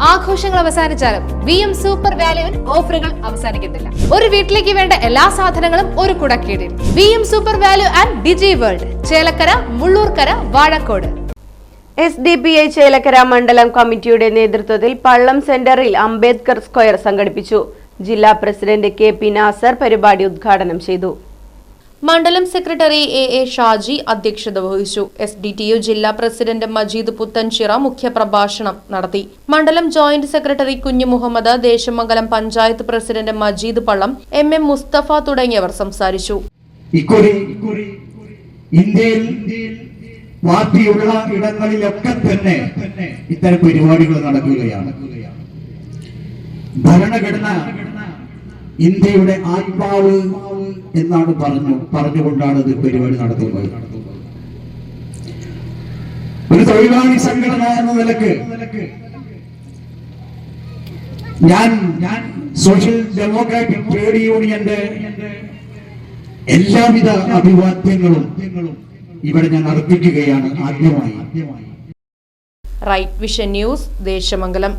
ആഘോഷങ്ങൾ അവസാനിച്ചാലും VM super വാല്യുവിൽ ഓഫറുകൾ അവസാനിക്കുന്നില്ല. ഒരു വീട്ടിലേക്ക് വേണ്ട എല്ലാ സാധനങ്ങളും ഒരു കുടക്കീഴിൽ. VM Super Value and Digi World, Chelakkara, Mullurkara, Vazhakkode. SDPI Chelakkara മണ്ഡലം കമ്മിറ്റിയുടെ നേതൃത്വത്തിൽ പള്ളം സെന്ററിൽ അംബേദ്കർ സ്ക്വയർ സംഘടിപ്പിച്ചു. ജില്ലാ പ്രസിഡന്റ് KP നാസർ പരിപാടി ഉദ്ഘാടനം ചെയ്തു. മണ്ഡലം സെക്രട്ടറി AA ഷാജി അധ്യക്ഷത വഹിച്ചു. SDTU ജില്ലാ പ്രസിഡന്റ് മജീദ് പുത്തൻചിറ മുഖ്യപ്രഭാഷണം നടത്തി. മണ്ഡലം ജോയിന്റ് സെക്രട്ടറി കുഞ്ഞു മുഹമ്മദ്, ദേശമംഗലം പഞ്ചായത്ത് പ്രസിഡന്റ് മജീദ് പള്ളം, MM മുസ്തഫ തുടങ്ങിയവർ സംസാരിച്ചു. ഇന്ത്യയിൽ പാർട്ടിയുള്ള ഇടങ്ങളിലൊക്കെ തന്നെ ഇത്തരം പരിപാടികൾ നടക്കുകയാണ്. ഭരണഘടന ഇന്ത്യയുടെ ആത്മാവ് എന്നാണ് പറഞ്ഞുകൊണ്ടാണ് ഇത് പരിപാടി നടത്തുന്നത്. ഒരു തൊഴിലാളി സംഘടന എന്ന നിലക്ക് ഞാൻ സോഷ്യൽ ഡെമോക്രാറ്റിക് ട്രേഡ് യൂണിയന്റെ എല്ലാവിധ അഭിവാദ്യങ്ങളും ഇവിടെ ഞാൻ അർപ്പിക്കുകയാണ് ആദ്യമായി. Right Vision News, Desamangalam.